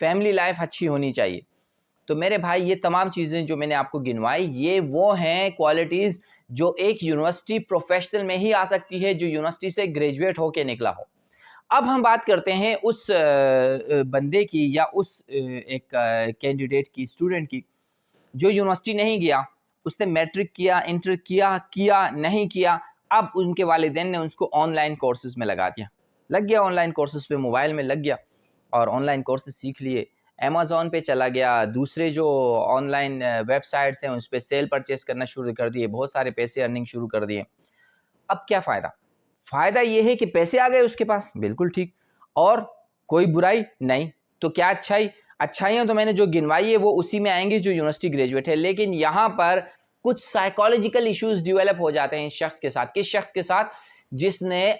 Family life اچھی ہونی چاہیے. تو میرے بھائی یہ تمام چیزیں جو میں نے آپ کو گنوائی یہ وہ ہیں کوالٹیز جو ایک یونیورسٹی پروفیشنل میں ہی آ سکتی ہے جو یونیورسٹی سے گریجویٹ ہو کے نکلا ہو. اب ہم بات کرتے ہیں اس بندے کی یا اس ایک کینڈیڈیٹ کی، اسٹوڈنٹ کی جو یونیورسٹی نہیں گیا، اس نے میٹرک کیا، انٹر کیا نہیں کیا. اب ان کے والدین نے اس کو آن لائن کورسز میں لگ گیا آن لائن کورسز پہ، موبائل میں لگ گیا اور آن لائن کورسز سیکھ لیے. امیزون پہ چلا گیا، دوسرے جو آن لائن ویب سائٹس ہیں اس پہ سیل پرچیز کرنا شروع کر دیے، بہت سارے پیسے ارننگ شروع کر دیے. اب کیا فائدہ یہ ہے کہ پیسے آ گئے اس کے پاس، بالکل ٹھیک، اور کوئی برائی نہیں. تو کیا اچھائیاں تو میں نے جو گنوائی ہے وہ اسی میں آئیں گی جو یونیورسٹی گریجویٹ ہے. لیکن یہاں پر کچھ سائیکالوجیکل ایشوز ڈیولپ ہو جاتے ہیں اس شخص کے ساتھ. کس شخص کے ساتھ؟ جس نے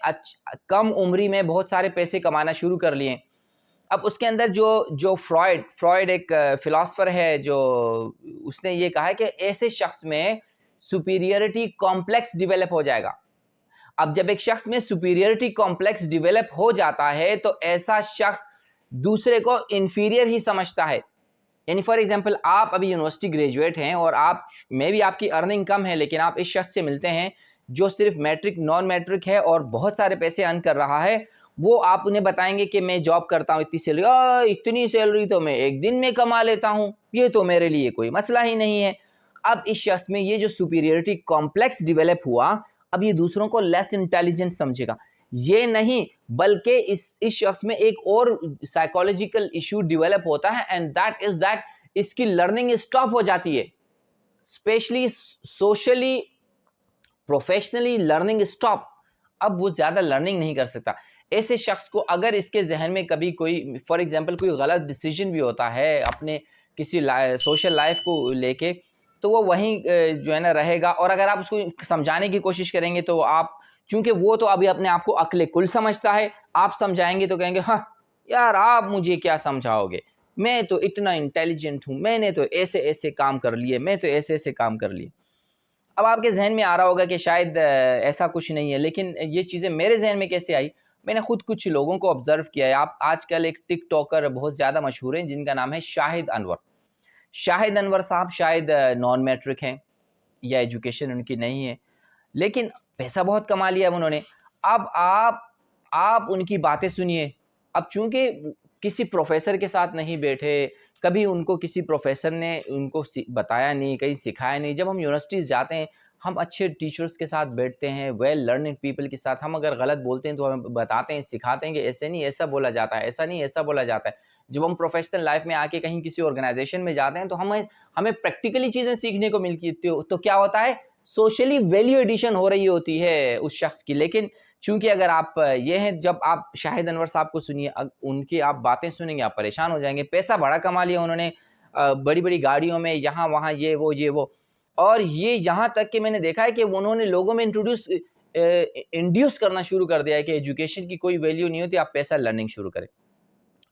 کم عمری میں بہت سارے پیسے کمانا شروع کر لیے. اب اس کے اندر جو فرائڈ ایک فلاسفر ہے، جو اس نے یہ کہا ہے کہ ایسے شخص میں سپیریئرٹی کمپلیکس ڈیولپ ہو جائے گا. اب جب ایک شخص میں سپیریئرٹی کمپلیکس ڈیولپ ہو جاتا ہے تو ایسا شخص دوسرے کو انفیریئر ہی سمجھتا ہے. یعنی فار ایگزامپل آپ ابھی یونیورسٹی گریجویٹ ہیں اور آپ کی ارننگ کم ہے، لیکن آپ اس شخص سے ملتے ہیں جو صرف میٹرک نان میٹرک ہے اور بہت سارے پیسے ارن کر رہا ہے. وہ آپ انہیں بتائیں گے کہ میں جاب کرتا ہوں، اتنی سیلری تو میں ایک دن میں کما لیتا ہوں، یہ تو میرے لیے کوئی مسئلہ ہی نہیں ہے. اب اس شخص میں یہ جو سپیریئرٹی کمپلیکس ڈیولپ ہوا، اب یہ دوسروں کو لیس انٹیلیجنٹ سمجھے گا. یہ نہیں بلکہ اس شخص میں ایک اور سائیکالوجیکل ایشو ڈیولپ ہوتا ہے، اینڈ دیٹ از دیٹ اس کی لرننگ اسٹاپ ہو جاتی ہے. Specially socially professionally learning stop. اب وہ زیادہ لرننگ نہیں کر سکتا. ایسے شخص کو اگر اس کے ذہن میں کبھی کوئی فار ایگزامپل کوئی غلط ڈیسیجن بھی ہوتا ہے اپنے کسی سوشل لائف کو لے کے، تو وہ وہیں جو ہے نا رہے گا. اور اگر آپ اس کو سمجھانے کی کوشش کریں گے تو چونکہ وہ تو ابھی اپنے آپ کو عقل کل سمجھتا ہے، آپ سمجھائیں گے تو کہیں گے ہاں یار آپ مجھے کیا سمجھاؤ گے، میں تو اتنا انٹیلیجنٹ ہوں، میں نے تو ایسے کام کر لیے، میں تو ایسے کام کر لیے. اب آپ کے ذہن میں آ رہا ہوگا کہ شاید ایسا کچھ نہیں ہے، لیکن یہ چیزیں میرے ذہن میں کیسے آئی؟ میں نے خود کچھ لوگوں کو آبزرو کیا ہے. آپ آج کل ایک ٹک ٹاکر بہت زیادہ مشہور ہیں جن کا نام ہے شاہد انور صاحب. شاید نان میٹرک ہیں یا ایجوکیشن ان کی نہیں ہے، لیکن پیسہ بہت کما لیا انہوں نے. اب آپ ان کی باتیں سنیے. اب چونکہ کسی پروفیسر کے ساتھ نہیں بیٹھے، کبھی ان کو کسی پروفیسر نے ان کو بتایا نہیں، کہیں سکھایا نہیں. جب ہم یونیورسٹیز جاتے ہیں ہم اچھے ٹیچرز کے ساتھ بیٹھتے ہیں، ویل لرننگ پیپل کے ساتھ. ہم اگر غلط بولتے ہیں تو ہمیں بتاتے ہیں، سکھاتے ہیں کہ ایسے نہیں ایسا بولا جاتا ہے، ایسا نہیں ایسا بولا جاتا ہے. جب ہم پروفیشنل لائف میں آ کے کہیں کسی آرگنائزیشن میں جاتے ہیں تو ہمیں پریکٹیکلی چیزیں سیکھنے کو ملتی ہے. تو کیا ہوتا ہے؟ سوشلی ویلیو ایڈیشن ہو رہی ہوتی ہے اس شخص کی. لیکن چونکہ اگر آپ یہ ہیں، جب آپ شاہد انور صاحب کو سنیے، ان کی آپ باتیں سنیں گے آپ پریشان ہو جائیں گے. پیسہ بڑا کما لیا انہوں نے، بڑی بڑی گاڑیوں میں، یہاں وہاں، یہ وہ. اور یہ یہاں تک کہ میں نے دیکھا ہے کہ انہوں نے لوگوں میں انڈیوس کرنا شروع کر دیا ہے کہ ایجوکیشن کی کوئی ویلیو نہیں ہوتی، آپ پیسہ لرننگ شروع کریں.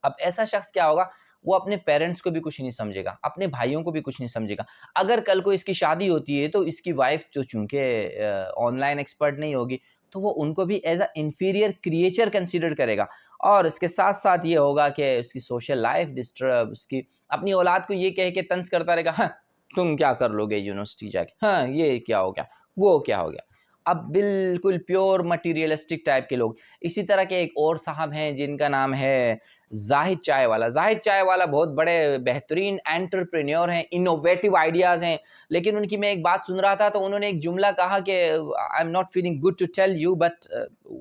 اب ایسا شخص کیا ہوگا؟ وہ اپنے پیرنٹس کو بھی کچھ نہیں سمجھے گا، اپنے بھائیوں کو بھی کچھ نہیں سمجھے گا. اگر کل کو اس کی شادی ہوتی ہے تو اس کی وائف جو چونکہ آن لائن ایکسپرٹ نہیں ہوگی تو وہ ان کو بھی as a inferior creature consider کرے گا. اور اس کے ساتھ ساتھ یہ ہوگا کہ اس کی سوشل لائف ڈسٹرب، اس کی اپنی اولاد کو یہ کہہ کے طنز کرتا رہے گا، ہاں تم کیا کر لو گے یونیورسٹی جا کے، ہاں یہ کیا ہو گیا، وہ کیا ہو گیا. اب بالکل پیور مٹیریلسٹک ٹائپ کے لوگ. اسی طرح کے ایک اور صاحب ہیں جن کا نام ہے زاہد چائے والا بہت بڑے بہترین انٹرپرینیور ہیں، انوویٹو آئیڈیاز ہیں. لیکن ان کی میں ایک بات سن رہا تھا تو انہوں نے ایک جملہ کہا کہ I am not feeling good to tell you but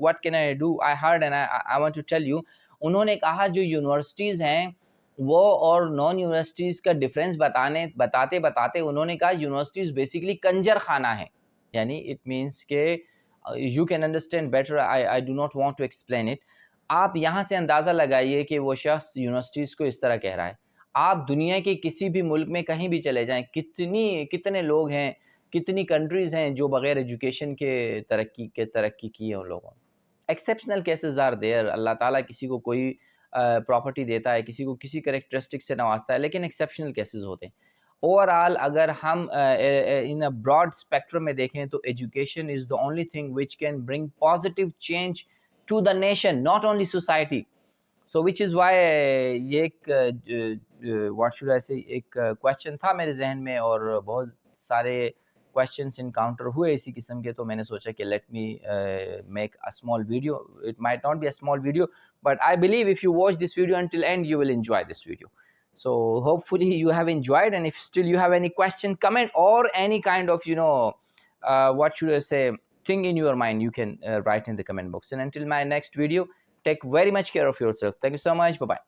what can I do, I heard and I want to tell you. انہوں نے کہا جو یونیورسٹیز ہیں وہ اور نان یونیورسٹیز کا ڈفرینس بتاتے انہوں نے کہا یونیورسٹیز بیسیکلی کنجر خانہ ہیں. یعنی اٹ مینس کہ you can understand better, I do not want to explain it. آپ یہاں سے اندازہ لگائیے کہ وہ شخص یونیورسٹیز کو اس طرح کہہ رہا ہے. آپ دنیا کے کسی بھی ملک میں کہیں بھی چلے جائیں، کتنے لوگ ہیں، کتنی کنٹریز ہیں جو بغیر ایجوکیشن کے ترقی کی ہے ان لوگوں نے. Exceptional cases are there. اللہ تعالیٰ کسی کو کوئی پراپرٹی دیتا ہے، کسی کو کسی کریکٹرسٹک سے نوازتا ہے، لیکن ایکسیپشنل کیسز ہوتے ہیں. اوور آل اگر ہم ان اے براڈ اسپیکٹرم میں دیکھیں تو education is the only thing which can bring positive change to the nation, not only society. So which is why یہ ایک واٹ شوڈ آئی سے ایک کویشچن تھا میرے ذہن میں، اور بہت سارے کویشچنس انکاؤنٹر ہوئے اسی قسم کے، تو میں نے سوچا کہ let me make a small video. It might not be a small video but I believe if you watch this video until end you will enjoy this video. So hopefully you have enjoyed, and if still you have any question, comment, or any kind of what should I say thing in your mind, you can write in the comment box. And until my next video, take very much care of yourself. Thank you so much. Bye bye.